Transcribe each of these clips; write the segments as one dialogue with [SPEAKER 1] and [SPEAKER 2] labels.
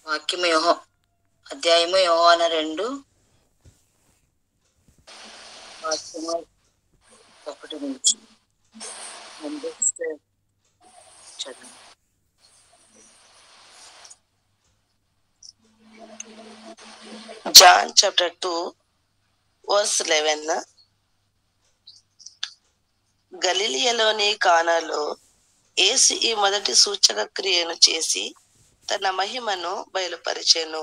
[SPEAKER 1] వాక్యము అధ్యాయము యోహాను 2 వాక్యము 1 నుంచి చదువు.
[SPEAKER 2] John chapter 2 verse 11. గలిలియలోని కానాలో యేసు ఈ మొదటి సూచక క్రియను చేసి తన మహిమను బయలుపరిచెను.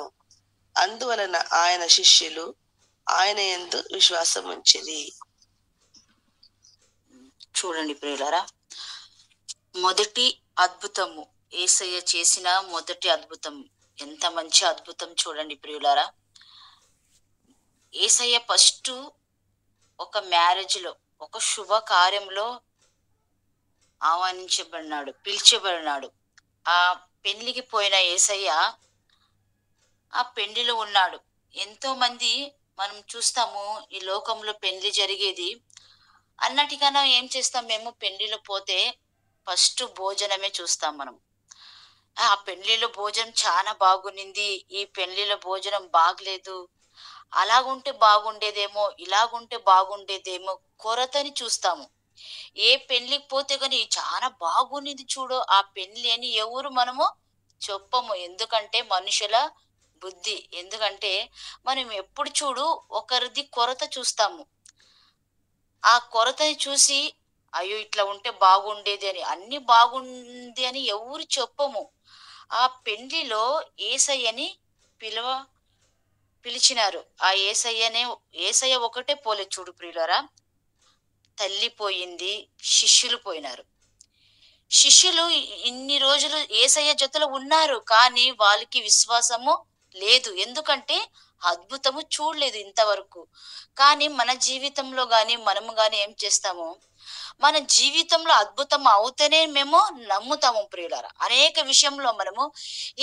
[SPEAKER 2] అందువలన ఆయన శిష్యులు ఆయన యందు విశ్వాసం ఉంచిరి.
[SPEAKER 1] చూడండి ప్రియులారా, మొదటి అద్భుతము, యేసయ్య చేసిన మొదటి అద్భుతం. ఎంత మంచి అద్భుతం చూడండి ప్రియులారా. యేసయ్య ఫస్ట్ ఒక మ్యారేజ్ లో, ఒక శుభ కార్యంలో ఆహ్వానించబడినాడు, పిలిచబడినాడు. ఆ పెళ్లికి పోయిన యేసయ్య ఆ పెళ్లిలో ఉన్నాడు. ఎంతో మంది మనం చూస్తాము ఈ లోకంలో పెళ్లి జరిగేది అన్నటికన్నా ఏం చేస్తాం మేము, పెళ్లిలో పోతే ఫస్ట్ భోజనమే చూస్తాం మనం. ఆ పెళ్లిలో భోజనం చాలా బాగునింది, ఈ పెళ్లిలో భోజనం బాగలేదు, అలాగుంటే బాగుండేదేమో, ఇలాగుంటే బాగుండేదేమో, కొరతని చూస్తాము. ఏ పెళ్లికి పోతే గాని చాలా బాగునింది చూడు ఆ పెళ్లి అని ఎవరు మనము చెప్పము. ఎందుకంటే మనుషుల బుద్ధి. ఎందుకంటే మనం ఎప్పుడు చూడు ఒకరిది కొరత చూస్తాము. ఆ కొరతని చూసి అయ్యో ఇట్లా ఉంటే బాగుండేది అని, అన్ని బాగుంది అని ఎవరు చెప్పము. ఆ పెళ్లిలో ఏసయ్యని పిలిచినారు. ఆ ఏసయ్య ఒకటే పోలే చూడు ప్రియులారా. తల్లి పోయింది, శిష్యులు పోయినారు. శిష్యులు ఇన్ని రోజులు ఏసయ్య జతలో ఉన్నారు, కానీ వాళ్ళకి విశ్వాసము లేదు. ఎందుకంటే అద్భుతము చూడలేదు ఇంతవరకు. కానీ మన జీవితంలో గాని మనము గాని ఏం చేస్తాము, మన జీవితంలో అద్భుతం అవుతేనే మేము నమ్ముతాము ప్రియులారా. అనేక విషయంలో మనము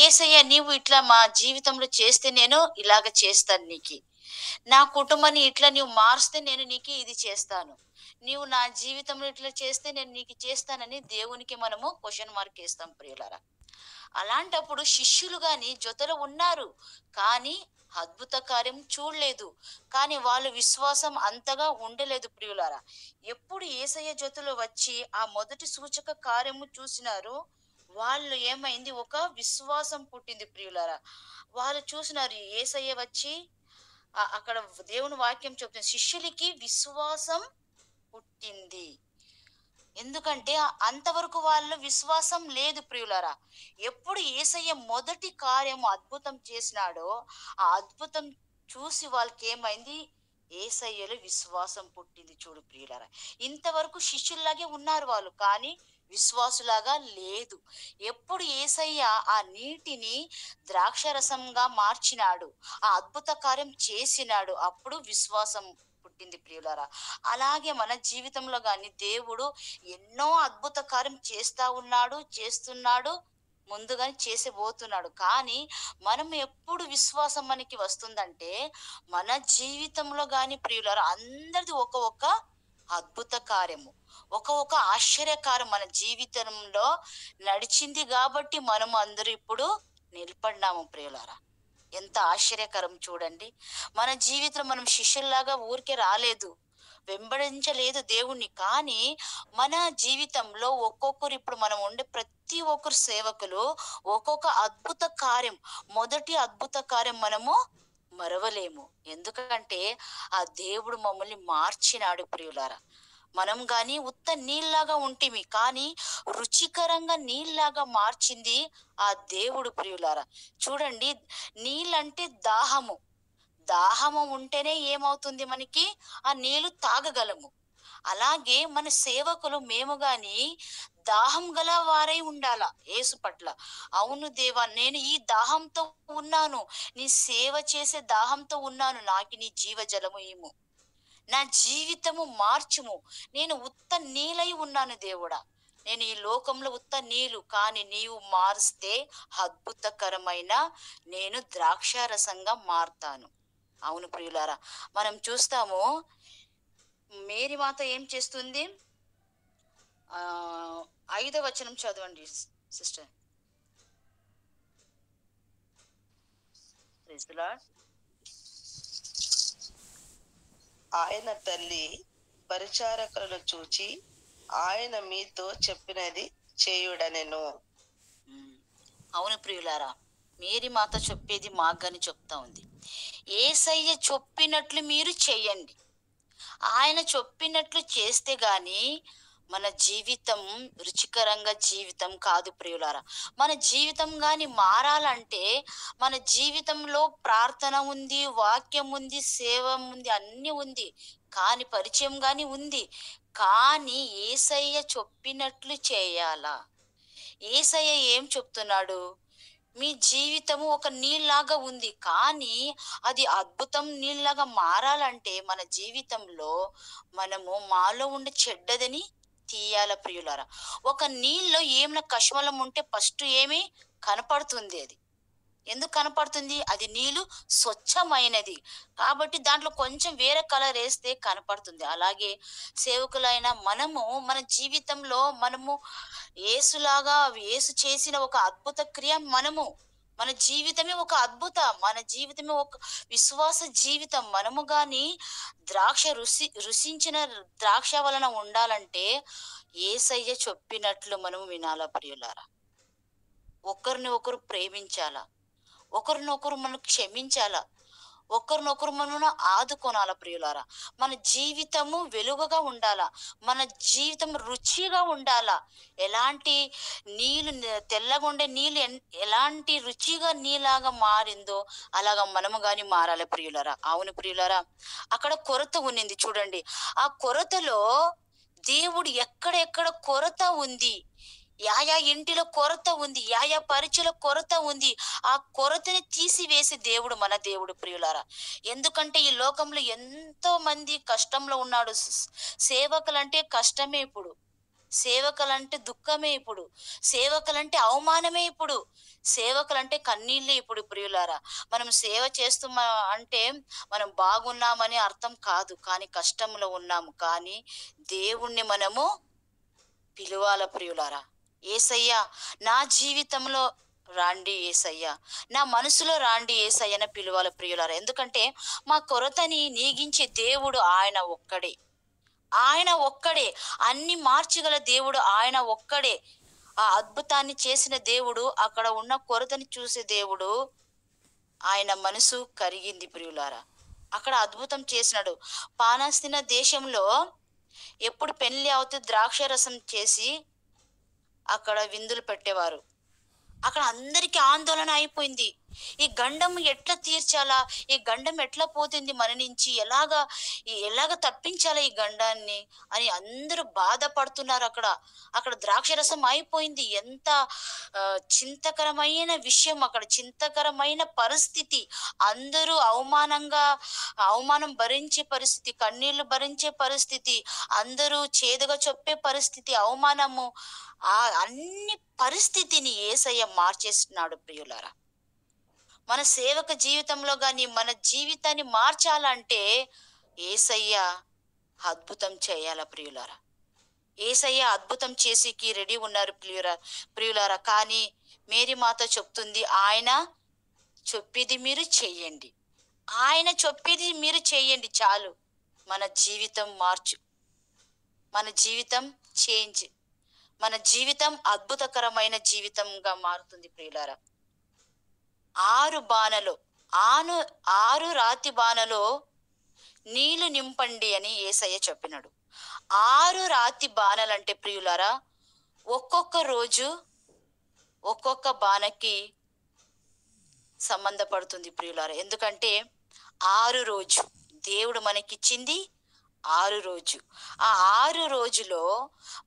[SPEAKER 1] ఏసయ్య నీవు ఇట్లా మా జీవితంలో చేస్తే నేను ఇలాగ చేస్తాను, నీకు నా కుటుంబాన్ని ఇట్లా నీవు మారిస్తే నేను నీకు ఇది చేస్తాను, నీవు నా జీవితంలో ఇట్లా చేస్తే నేను నీకు చేస్తానని దేవునికి మనము క్వశ్చన్ మార్క్ వేస్తాం ప్రియులారా. అలాంటప్పుడు శిష్యులు గాని జొతలో ఉన్నారు, కానీ అద్భుత కార్యం చూడలేదు. కానీ వాళ్ళ విశ్వాసం అంతగా ఉండలేదు ప్రియులారా. ఎప్పుడు యేసయ్య జొతలో వచ్చి ఆ మొదటి సూచక కార్యము చూసినారు, వాళ్ళు ఏమైంది, ఒక విశ్వాసం పుట్టింది ప్రియులారా. వాళ్ళు చూసినారు యేసయ్య వచ్చి అక్కడ దేవుని వాక్యం చెప్తుంది, శిష్యులకి విశ్వాసం పుట్టింది. ఎందుకంటే అంతవరకు వాళ్ళ విశ్వాసం లేదు ప్రియులారా. ఎప్పుడు యేసయ్య మొదటి కార్యము అద్భుతం చేసినాడో ఆ అద్భుతం చూసి వాళ్ళకి ఏమైంది, యేసయ్యలో విశ్వాసం పుట్టింది చూడు ప్రియులారా. ఇంతవరకు శిష్యుల్లాగే ఉన్నారు వాళ్ళు, కానీ విశ్వాసులాగా లేదు. ఎప్పుడు యేసయ్య ఆ నీటిని ద్రాక్షరసంగా మార్చినాడు, ఆ అద్భుత కార్యం చేసినాడు, అప్పుడు విశ్వాసం పుట్టింది ప్రియులారా. అలాగే మన జీవితంలో గాని దేవుడు ఎన్నో అద్భుత కార్యం చేస్తున్నాడు, ముందుగానే చేసేబోతున్నాడు. కానీ మనం ఎప్పుడు విశ్వాసం మనకి వస్తుందంటే, మన జీవితంలో గాని ప్రియులారా అందరిది ఒక అద్భుత కార్యము, ఒక ఆశ్చర్యకారం మన జీవితంలో నడిచింది కాబట్టి మనం అందరూ ఇప్పుడు నిలబడినాము ప్రియులారా. ఎంత ఆశ్చర్యకరం చూడండి. మన జీవితంలో మనం శిష్యుల్లాగా ఊరికే రాలేదు, వెంబడించలేదు దేవుణ్ణి. కానీ మన జీవితంలో ఒక్కొక్కరు, ఇప్పుడు మనం ఉండే ప్రతి ఒక్కరు సేవకులు ఒక్కొక్క అద్భుత కార్యం, మొదటి అద్భుత కార్యం మనము మరవలేము. ఎందుకంటే ఆ దేవుడు మమ్మల్ని మార్చినాడు ప్రియులారా. మనం గాని ఉత్త నీళ్ళలాగా ఉంటిమి, కానీ రుచికరంగా నీళ్ళలాగా మార్చింది ఆ దేవుడు ప్రియులారా. చూడండి, నీళ్ళంటే దాహము ఉంటేనే ఏమవుతుంది, మనకి ఆ నీళ్లు తాగగలము. అలాగే మన సేవకులు మేము గాని దాహం గల వారై ఉండాలా యేసు పట్ల. అవును దేవా, నేను ఈ దాహంతో ఉన్నాను, నీ సేవ చేసే దాహంతో ఉన్నాను, నాకు నీ జీవజలము ఇమ్ము, నా జీవితము మార్చుము. నేను ఉత్త నీలై ఉన్నాను దేవుడా, నేను ఈ లోకంలో ఉత్త నీళ్ళు, కానీ నీవు మారిస్తే అద్భుతకరమైన నేను ద్రాక్షారసంగా మారుతాను. అవును ప్రియులారా, మనం చూస్తాము మేరీ మాత ఏం చేస్తుంది. 5వ వచనం చదవండి సిస్టర్. Praise the lord.
[SPEAKER 2] ఆయన తల్లి పరిచారకులను చూచి ఆయన మీతో చెప్పినది చేయుడనెను.
[SPEAKER 1] అవును ప్రియులారా, మేరీ మాత చెప్పేది మాకు చెప్తా ఉంది. యేసయ్య చెప్పినట్లు మీరు చెయ్యండి. ఆయన చెప్పినట్లు చేస్తే గాని మన జీవితం రుచికరంగా జీవితం కాదు ప్రియులారా. మన జీవితం గాని మారాలంటే మన జీవితంలో ప్రార్థన ఉంది, వాక్యం ఉంది, సేవ ఉంది, అన్ని ఉంది, కానీ పరిచయం గాని ఉంది. కానీ యేసయ్య చెప్పినట్లు చేయాలా? యేసయ్య ఏం చెప్తున్నాడు? మీ జీవితము ఒక నీళ్ళలాగా ఉంది, కానీ అది అద్భుతం నీళ్ళలాగా మారాలంటే మన జీవితంలో మనము మాలో ఉండే చెడ్డదని తీయాల ప్రియులారా. ఒక నీళ్ళలో ఏమైనా కష్మలం ఉంటే ఫస్ట్ ఏమి కనపడుతుంది? అది ఎందుకు కనపడుతుంది? అది నీళ్ళు స్వచ్ఛమైనది కాబట్టి దాంట్లో కొంచెం వేరే కలర్ వేస్తే కనపడుతుంది. అలాగే సేవకులైన మనము మన జీవితంలో మనము యేసులాగా, యేసు చేసిన ఒక అద్భుత క్రియ మనము, మన జీవితమే ఒక అద్భుత, మన జీవితమే ఒక విశ్వాస జీవితం. మనము గాని ద్రాక్ష రుచించిన ద్రాక్ష వలన ఉండాలంటే యేసయ్య చెప్పినట్లు మనము వినాలా ప్రియులారా. ఒకరిని ఒకరు ప్రేమించాలా, ఒకరినొకరు మనం క్షమించాలా, ఒకరినొకరు మనను ఆదుకోనాల ప్రియులారా. మన జీవితము వెలుగుగా ఉండాలా, మన జీవితం రుచిగా ఉండాలా. ఎలాంటి నీళ్ళు తెల్లగా ఉండే నీళ్ళు ఎలాంటి రుచిగా నీలాగా మారిందో అలాగా మనము గాని మారాలి ప్రియులారా. అవును ప్రియులారా, అక్కడ కొరత ఉన్నింది చూడండి. ఆ కొరతలో దేవుడు ఎక్కడెక్కడ కొరత ఉంది, యాయా ఇంటిలో కొరత ఉంది, యాయా పరిచయలో కొరత ఉంది, ఆ కొరతని తీసివేసి దేవుడు మన దేవుడు ప్రియులారా. ఎందుకంటే ఈ లోకంలో ఎంతో మంది కష్టంలో ఉన్నాడు. సేవకులంటే కష్టమే ఇప్పుడు, సేవకులంటే దుఃఖమే ఇప్పుడు, సేవకులంటే అవమానమే ఇప్పుడు, సేవకులంటే కన్నీళ్ళే ఇప్పుడు ప్రియులారా. మనం సేవ చేస్తున్నా అంటే మనం బాగున్నామని అర్థం కాదు, కానీ కష్టంలో ఉన్నాము. కానీ దేవుణ్ణి మనము పిలువాల ప్రియులారా. యేసయ్య నా జీవితంలో రాండి, యేసయ్య నా మనసులో రాండి, యేసయ్యన పిలువాల ప్రియులారా. ఎందుకంటే మా కొరతని నీగించే దేవుడు ఆయన ఒక్కడే, ఆయన ఒక్కడే. అన్ని మార్చగల దేవుడు ఆయన ఒక్కడే. ఆ అద్భుతాన్ని చేసిన దేవుడు, అక్కడ ఉన్న కొరతని చూసే దేవుడు, ఆయన మనసు కరిగింది ప్రియులారా. అక్కడ అద్భుతం చేసినాడు. పాలస్తీనా దేశంలో ఎప్పుడు పెళ్లి అవుతే ద్రాక్ష రసం చేసి అక్కడ విందులు పెట్టేవారు. అక్కడ అందరికీ ఆందోళన అయిపోయింది. ఈ గండం ఎట్లా తీర్చాలా, ఈ గండం ఎట్లా పోతుంది మన నుంచి, ఎలాగ తప్పించాలా ఈ గండాన్ని అని అందరూ బాధపడుతున్నారు. అక్కడ ద్రాక్షరసం అయిపోయింది. ఎంత చింతకరమైన విషయం, అక్కడ చింతకరమైన పరిస్థితి. అందరూ అవమానం భరించే పరిస్థితి, కన్నీళ్లు భరించే పరిస్థితి, అందరూ చేదుగా చెప్పే పరిస్థితి, అవమానము, ఆ అన్ని పరిస్థితిని యేసయ్య మార్చేస్తున్నాడు ప్రియులారా. మన సేవక జీవితంలో గాని మన జీవితాన్ని మార్చాలంటే యేసయ్య అద్భుతం చేయాల ప్రియులారా. యేసయ్య అద్భుతం చేసేకి రెడీ ఉన్నారు ప్రియులారా. కానీ మేరీ మాత చెప్తుంది, ఆయన చెప్పేది మీరు చెయ్యండి, ఆయన చెప్పేది మీరు చెయ్యండి చాలు. మన జీవితం మన జీవితం చేంజ్, మన జీవితం అద్భుతకరమైన జీవితంగా మారుతుంది ప్రియులారా. 6 రాతి బాణలో నీళ్లు నింపండి అని యేసయ్య చెప్పినాడు. 6 రాతి బాణలంటే ప్రియులారా, ఒక్కొక్క రోజు ఒక్కొక్క బాణకి సంబంధపడుతుంది ప్రియులారా. ఎందుకంటే 6 రోజు దేవుడు మనకిచ్చింది 6 రోజు. ఆ 6 రోజులో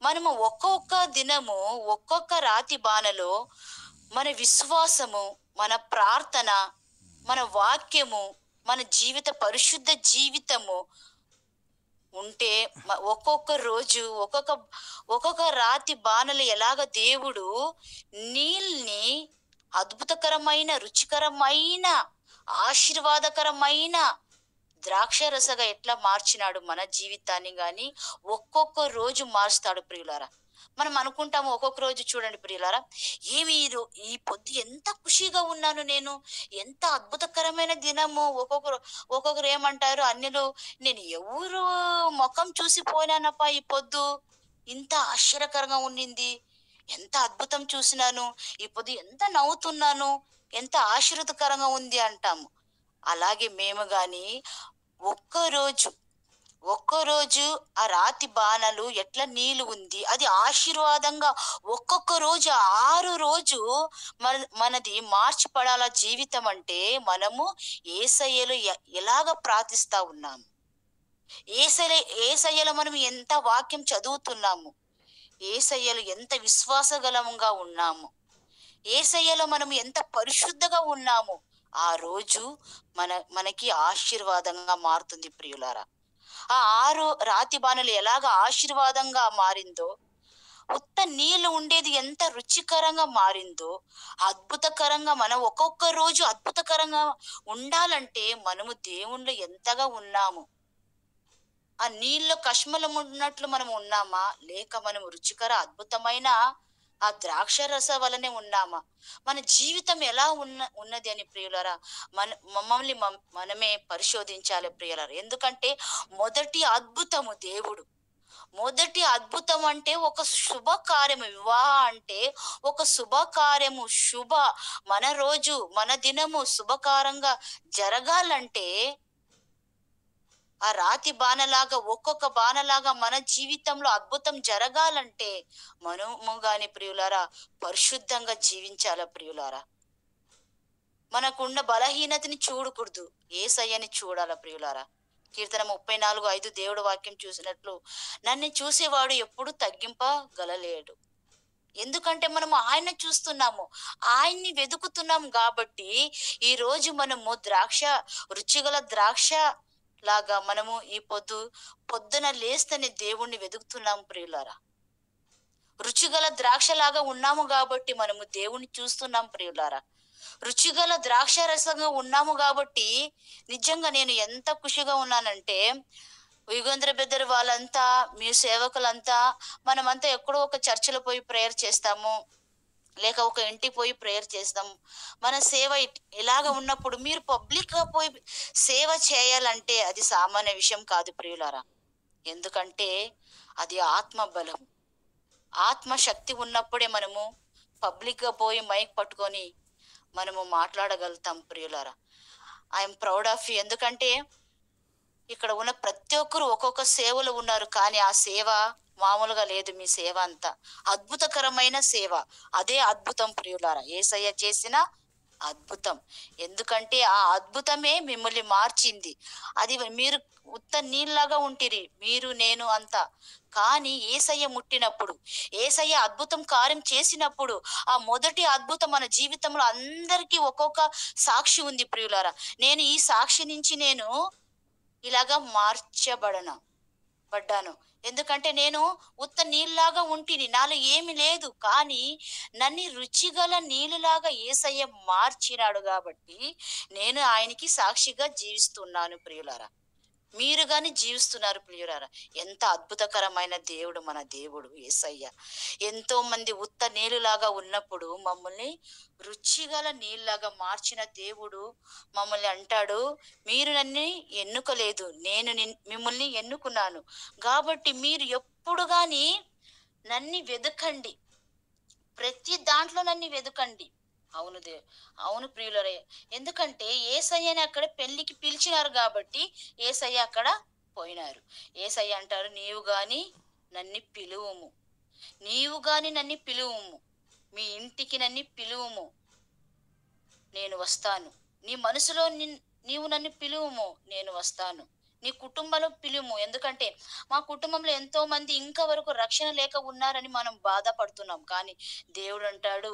[SPEAKER 1] మనము ఒక్కొక్క దినము ఒక్కొక్క రాతి బాణలో మన విశ్వాసము, మన ప్రార్థన, మన వాక్యము, మన పరిశుద్ధ జీవితము ఉంటే ఒక్కొక్క రోజు ఒక్కొక్క రాతి బాణలు ఎలాగ దేవుడు నీళ్ళని అద్భుతకరమైన, రుచికరమైన, ఆశీర్వాదకరమైన ద్రాక్షరసగా ఎట్లా మార్చినాడు మన జీవితాన్ని గాని ఒక్కొక్క రోజు మారుస్తాడు ప్రియులారా. మనం అనుకుంటాము ఒక్కొక్క రోజు చూడండి ప్రియులారా, ఏమి ఈ పొద్దు ఎంత ఖుషిగా ఉన్నాను నేను, ఎంత అద్భుతకరమైన దినము. ఒక్కొక్కరు ఏమంటారు అన్యులు, నేను ఎవరు ముఖం చూసి పోయినానప్పా ఈ పొద్దు, ఇంత ఆశ్చర్యకరంగా ఉండింది, ఎంత అద్భుతం చూసినాను, ఈ పొద్దు ఎంత నవ్వుతున్నాను, ఎంత ఆశీర్వదకరంగా ఉంది అంటాము. అలాగే మేము గాని ఒక్కరోజు ఒక్కరోజు ఆ రాతి బాణలు ఎట్లా నీళ్ళు ఉంది అది ఆశీర్వాదంగా, ఒక్కొక్క రోజు 6 రోజు మనది మార్చిపడాల జీవితం అంటే మనము ఏసయ్యలు ఎలాగ ప్రార్థిస్తా ఉన్నాము, ఏసయ్యలో మనం ఎంత వాక్యం చదువుతున్నాము, ఏసయ్యలు ఎంత విశ్వాసగలంగా ఉన్నాము, ఏసయ్యలో మనం ఎంత పరిశుద్ధంగా ఉన్నాము, ఆ రోజు మనకి ఆశీర్వాదంగా మారుతుంది ప్రియులారా. ఆ 6 రాతి బాణలు ఎలాగ ఆశీర్వాదంగా మారిందో, ఉత్త నీళ్లు ఉండేది ఎంత రుచికరంగా మారిందో, అద్భుతకరంగా మనం ఒక్కొక్క రోజు అద్భుతకరంగా ఉండాలంటే మనము దేవుణ్ణి ఎంతగా ఉన్నాము. ఆ నీళ్ళలో కష్మలం ఉన్నట్లు మనం ఉన్నామా, లేక మనం రుచికర అద్భుతమైన ఆ ద్రాక్ష రస వలనే ఉన్నామా? మన జీవితం ఎలా ఉన్నది అని ప్రియులరా, మమ్మల్ని మనమే పరిశోధించాలి ప్రియులరా. ఎందుకంటే మొదటి అద్భుతము దేవుడు, మొదటి అద్భుతం అంటే ఒక శుభకార్యము. వివాహ అంటే ఒక శుభకార్యము. మన రోజు మన దినము శుభకారంగా జరగాలంటే ఆ రాతి బాణలాగా, ఒక్కొక్క బాణలాగా మన జీవితంలో అద్భుతం జరగాలంటే మనము గాని ప్రియులారా పరిశుద్ధంగా జీవించాల ప్రియులారా. మనకున్న బలహీనతని చూడకూడదు, యేసయ్యని చూడాల ప్రియులారా. కీర్తన 34:5 దేవుడు వాక్యం చూసినట్లు, నన్ను చూసేవాడు ఎప్పుడు తగ్గింపగలలేడు. ఎందుకంటే మనము ఆయన చూస్తున్నాము, ఆయన్ని వెతుకుతున్నాము. కాబట్టి ఈ రోజు మనము రుచిగల ద్రాక్ష లాగా మనము ఈ పొద్దున లేస్తేనే దేవుణ్ణి వెతుకుతున్నాము ప్రియులారా. రుచిగల ద్రాక్ష లాగా ఉన్నాము కాబట్టి మనము దేవుణ్ణి చూస్తున్నాం ప్రియులారా. రుచిగల ద్రాక్ష రసంగా ఉన్నాము కాబట్టి నిజంగా నేను ఎంత ఖుషిగా ఉన్నానంటే, యుగంధర బెద్దరు వాళ్ళంతా, మీ సేవకులంతా, మనమంతా ఎక్కడో ఒక చర్చిలో పోయి ప్రేయర్ చేస్తాము, లేక ఒక ఇంటికి పోయి ప్రేయర్ చేస్తాము. మన సేవ ఇలాగ ఉన్నప్పుడు మీరు పబ్లిక్ గా పోయి సేవ చేయాలంటే అది సామాన్య విషయం కాదు ప్రియులారా. ఎందుకంటే అది ఆత్మ బలం, ఆత్మ శక్తి ఉన్నప్పుడే మనము పబ్లిక్ గా పోయి మైక్ పట్టుకొని మనము మాట్లాడగలుగుతాం ప్రియులారా. I'm proud of you. ఎందుకంటే ఇక్కడ ఉన్న ప్రతి ఒక్కరు ఒక్కొక్క సేవలు ఉన్నారు, కానీ ఆ సేవ మామూలుగా లేదు. మీ సేవ అంతా అద్భుతకరమైన సేవ. అదే అద్భుతం ప్రియులారా, యేసయ్య చేసిన అద్భుతం. ఎందుకంటే ఆ అద్భుతమే మిమ్మల్ని మార్చింది. అది మీరు ఉత్త నీళ్ళలాగా ఉంటిరి, మీరు నేను అంతా. కానీ యేసయ్య ముట్టినప్పుడు, యేసయ్య అద్భుతం కార్యం చేసినప్పుడు, ఆ మొదటి అద్భుతం మన జీవితంలో అందరికీ ఒక్కొక్క సాక్షి ఉంది ప్రియులారా. నేను ఈ సాక్షి నుంచి నేను ఇలాగా పడ్డాను. ఎందుకంటే నేను ఉత్త నీళ్ళలాగా ఉంటిని, నాలో ఏమి లేదు, కానీ నన్ను రుచిగల నీళ్ళలాగా యేసయ్య మార్చినాడు. కాబట్టి నేను ఆయనకి సాక్షిగా జీవిస్తున్నాను ప్రియులారా. మీరు గాని జీవిస్తున్నారు ప్రియులారా. ఎంత అద్భుతకరమైన దేవుడు మన దేవుడు యేసయ్య. ఎంతో మంది ఉత్త నీళ్ళలాగా ఉన్నప్పుడు మమ్మల్ని రుచిగల నీళ్ళలాగా మార్చిన దేవుడు మమ్మల్ని అంటాడు, మీరు నన్ను ఎన్నుకోలేదు, నేను మిమ్మల్ని ఎన్నుకున్నాను. కాబట్టి మీరు ఎప్పుడు గాని నన్ను వెదకండి, ప్రతి దాంట్లో నన్ను వెదకండి. అవును ప్రియులరే. ఎందుకంటే యేసయ్యని అక్కడ పెళ్లికి పిలిచినారు కాబట్టి యేసయ్య అక్కడ పోయినారు. యేసయ్య అంటారు, నీవు గాని నన్ను పిలువుము, మీ ఇంటికి నన్ను పిలువుము, నేను వస్తాను. నీ మనసులో నీవు నన్ను పిలువుము, నేను వస్తాను. నీ కుటుంబంలో పిలుము. ఎందుకంటే మా కుటుంబంలో ఎంతో మంది ఇంకా వరకు రక్షణ లేక ఉన్నారని మనం బాధపడుతున్నాం. కానీ దేవుడు అంటాడు,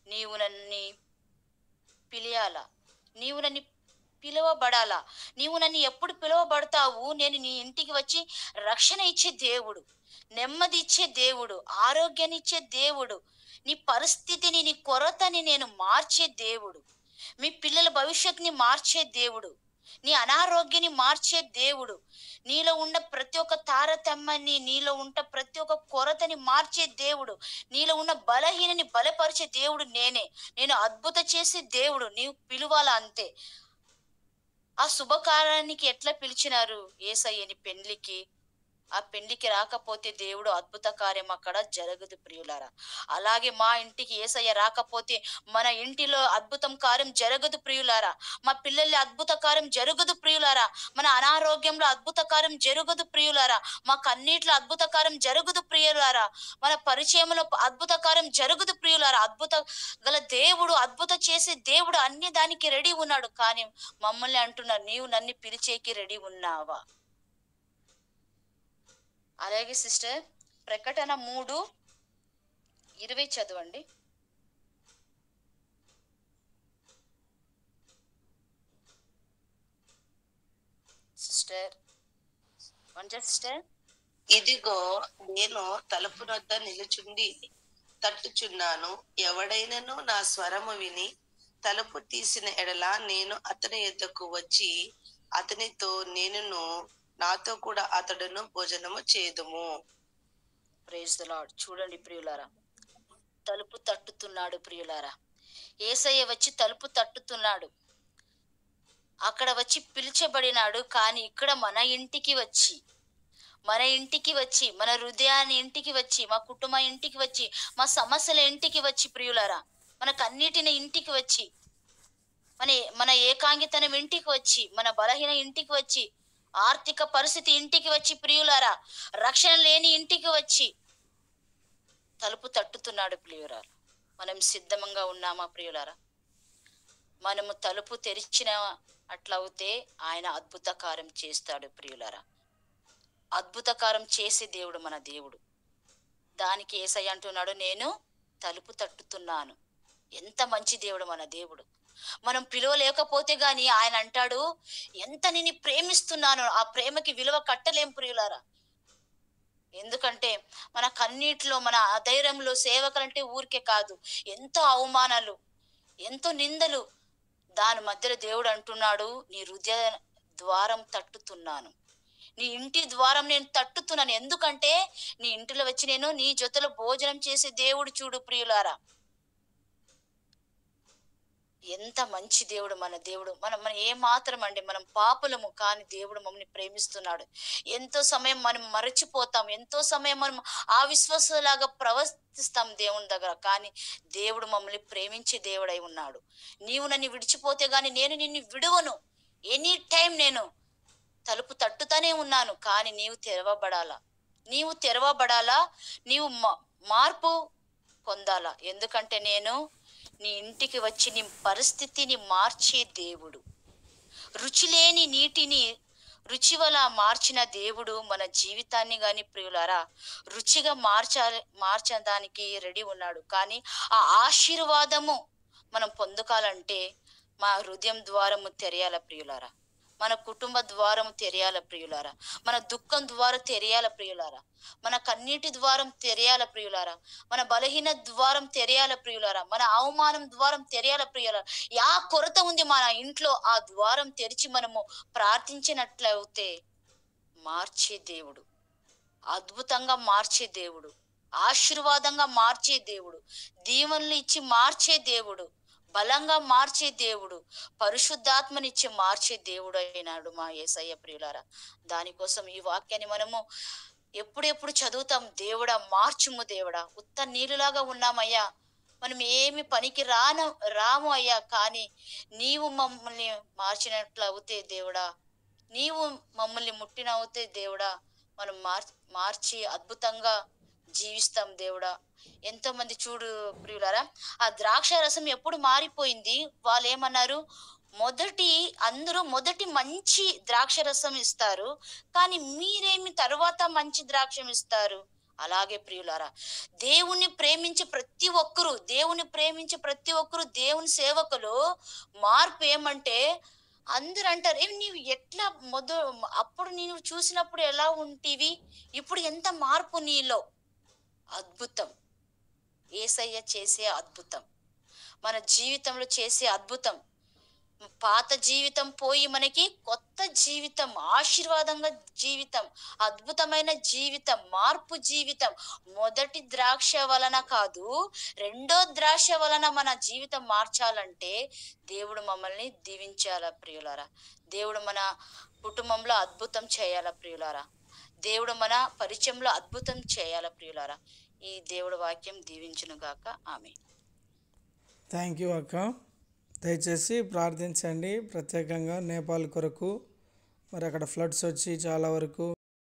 [SPEAKER 1] నీవు నన్ను పిలియాలా, నీవు నన్ను పిలువబడాలా. నీవు నన్ను ఎప్పుడు పిలువబడతావు, నేను నీ ఇంటికి వచ్చి రక్షణ ఇచ్చే దేవుడు, నెమ్మది ఇచ్చే దేవుడు, ఆరోగ్యాన్ని ఇచ్చే దేవుడు, నీ పరిస్థితిని, నీ కొరతని నేను మార్చే దేవుడు, మీ పిల్లల భవిష్యత్తుని మార్చే దేవుడు. నీ అనారోగ్యాన్ని మార్చే దేవుడు, నీలో ఉన్న ప్రతి ఒక్క తారతమ్యాన్ని, నీలో ఉన్న ప్రతి ఒక్క కొరతని మార్చే దేవుడు, నీలో ఉన్న బలహీనని బలపరిచే దేవుడు నేనే. నేను అద్భుత చేసే దేవుడు, నీవు పిలువాల అంతే. ఆ శుభకార్యానికి ఎట్లా పిలిచినారు యేసయ్యని పెండ్లికి? ఆ పెండ్లికి రాకపోతే దేవుడు అద్భుత కార్యం అక్కడ జరగదు ప్రియులారా. అలాగే మా ఇంటికి యేసయ్య రాకపోతే మన ఇంటిలో అద్భుతం కార్యం జరగదు ప్రియులారా. మా పిల్లల్ని అద్భుత కార్యం జరగదు ప్రియులారా. మన అనారోగ్యంలో అద్భుత కార్యం జరగదు ప్రియులారా. మా కన్నీటిలో అద్భుత కార్యం జరగదు ప్రియులారా. మన పరిచయంలో అద్భుత కార్యం జరగదు ప్రియులారా. అద్భుత గల దేవుడు, అద్భుత చేసే దేవుడు అన్ని దానికి రెడీ ఉన్నాడు. కానీ మమ్మల్ని అంటున్నారు, నీవు నన్ను పిలిచేకి రెడీ ఉన్నావా? అలాగే సిస్టర్, ప్రకటన 3:20 చదవండి సిస్టర్. సిస్టర్,
[SPEAKER 2] ఇదిగో నేను తలుపు నొద్ద నిలుచుండి తట్టుచున్నాను. ఎవడైనను నా స్వరము విని తలుపు తీసిన ఎడల నేను అతని యొద్దకు వచ్చి అతనితో నేనును నాతో కూడా అతడును భోజనము చేదుము.
[SPEAKER 1] Praise the lord. చూడండి ప్రియులారా, తలుపు తట్టుతున్నాడు ప్రియులారా. యేసయ్య వచ్చి తలుపు తట్టుతున్నాడు. అక్కడ వచ్చి పిలిచబడినాడు. కానీ ఇక్కడ మన ఇంటికి వచ్చి మన హృదయాన్ని ఇంటికి వచ్చి, మా కుటుంబ ఇంటికి వచ్చి, మా సమస్యల ఇంటికి వచ్చి ప్రియులారా, మన కన్నీటిని ఇంటికి వచ్చి, మన ఏకాంగితనం ఇంటికి వచ్చి, మన బలహీన ఇంటికి వచ్చి, ఆర్థిక పరిస్థితి ఇంటికి వచ్చి ప్రియులారా, రక్షణ లేని ఇంటికి వచ్చి తలుపు తట్టుతున్నాడు ప్రియులారా. మనం సిద్ధంగా ఉన్నామా ప్రియులారా? మనము తలుపు తెరిచిన అట్లయితే ఆయన అద్భుత కార్యం చేస్తాడు ప్రియులారా. అద్భుత కార్యం చేసే దేవుడు మన దేవుడు. దానికి యేసయ్య అంటున్నాడు, నేను తలుపు తట్టుతున్నాను. ఎంత మంచి దేవుడు మన దేవుడు. మనం పిలవలేకపోతే గాని ఆయన అంటాడు, ఎంత నిన్ను ప్రేమిస్తున్నాను, ఆ ప్రేమకి విలువ కట్టలేం ప్రియులారా. ఎందుకంటే మన కన్నీటిలో, మన అధైర్యంలో సేవకులంటే ఊరికే కాదు, ఎంతో అవమానాలు, ఎంతో నిందలు, దాని మధ్యలో దేవుడు అంటున్నాడు, నీ హృదయ ద్వారం తట్టుతున్నాను, నీ ఇంటి ద్వారం నేను తట్టుతున్నాను. ఎందుకంటే నీ ఇంటిలో వచ్చి నేను నీ జొతలో భోజనం చేసే దేవుడు. చూడు ప్రియులారా, ఎంత మంచి దేవుడు మన దేవుడు. మనం ఏ మాత్రం అండి, మనం పాపులము, కానీ దేవుడు మమ్మల్ని ప్రేమిస్తున్నాడు. ఎంతో సమయం మనం మరచిపోతాం, ఎంతో సమయం మనం అవిశ్వాసలాగా ప్రవర్తిస్తాం దేవుని దగ్గర, కానీ దేవుడు మమ్మల్ని ప్రేమించే దేవుడై ఉన్నాడు. నీవు నన్ను విడిచిపోతే గాని నేను నిన్ను విడువను. ఎనీ టైం నేను తలుపు తట్టుతానే ఉన్నాను. కానీ నీవు తెరవబడాలా, నీవు మార్పు పొందాలా. ఎందుకంటే నేను నీ ఇంటికి వచ్చి నీ పరిస్థితిని మార్చే దేవుడు. రుచి లేని నీటిని రుచి వల్ల మార్చిన దేవుడు మన జీవితాన్ని గాని ప్రియులారా రుచిగా మార్చడానికి రెడీ ఉన్నాడు. కానీ ఆ ఆశీర్వాదము మనం పొందుకోవాలంటే మా హృదయం ద్వారము తెరయాల ప్రియులారా, మన కుటుంబ ద్వారం తెరయాల ప్రియులారా, మన దుఃఖం ద్వారం తెరయాల ప్రియులారా, మన కన్నీటి ద్వారం తెరయాల ప్రియులారా, మన బలహీన ద్వారం తెరయాల ప్రియులారా, మన అవమానం ద్వారం తెరయాల ప్రియులారా. యా కొరత ఉంది మన ఇంట్లో, ఆ ద్వారం తెరిచి మనము ప్రార్థించినట్లయితే మార్చే దేవుడు, అద్భుతంగా మార్చే దేవుడు, ఆశీర్వాదంగా మార్చే దేవుడు, దీవెనలు ఇచ్చి మార్చే దేవుడు, బలంగా మార్చే దేవుడు, పరిశుద్ధాత్మనిచ్చి మార్చే దేవుడు అయినాడు మా యేసయ్య ప్రియులారా. దానికోసం ఈ వాక్యాన్ని మనము ఎప్పుడెప్పుడు చదువుతాం. దేవుడా మార్చుము, దేవుడా ఉత్త నీళ్ళలాగా ఉన్నామయ్యా, మనం ఏమి పనికి రాము అయ్యా, కానీ నీవు మమ్మల్ని మార్చినట్లు అవుతే దేవుడా, నీవు మమ్మల్ని ముట్టినవుతే దేవుడా, మనం మార్చి అద్భుతంగా జీవిస్తాం దేవుడా. ఎంతో మంది చూడు ప్రియులారా, ఆ ద్రాక్ష రసం ఎప్పుడు మారిపోయింది, వాళ్ళు ఏమన్నారు, అందరూ మొదటి మంచి ద్రాక్ష రసం ఇస్తారు, కానీ మీరేమి తర్వాత మంచి ద్రాక్షం ఇస్తారు. అలాగే ప్రియులారా, దేవుని ప్రేమించే ప్రతి ఒక్కరు దేవుని సేవకులు మార్పు ఏమంటే, అందరు అంటారు, నీవు ఎట్లా అప్పుడు నేను చూసినప్పుడు ఎలా ఉంటివి, ఇప్పుడు ఎంత మార్పు నీలో. అద్భుతం యేసయ్య చేసే అద్భుతం, మన జీవితంలో చేసే అద్భుతం, పాత జీవితం పోయి మనకి కొత్త జీవితం, ఆశీర్వాదంగా జీవితం, అద్భుతమైన జీవితం, మార్పు జీవితం. మొదటి ద్రాక్ష వలన కాదు, రెండో ద్రాక్ష వలన మన జీవితం మార్చాలంటే దేవుడు మమ్మల్ని దీవించాల ప్రియులారా. దేవుడు మన కుటుంబంలో అద్భుతం చేయాల ప్రియులారా. దేవుడు మన పరిచయంలో అద్భుతం చేయాల ప్రియులారా. ఈ దేవుడు వాక్యం దీవించును గాక. ఆమేన్.
[SPEAKER 3] థ్యాంక్ యూ అక్క. దయచేసి ప్రార్థించండి ప్రత్యేకంగా నేపాల్ కొరకు. మరి అక్కడ ఫ్లడ్స్ వచ్చి చాలా వరకు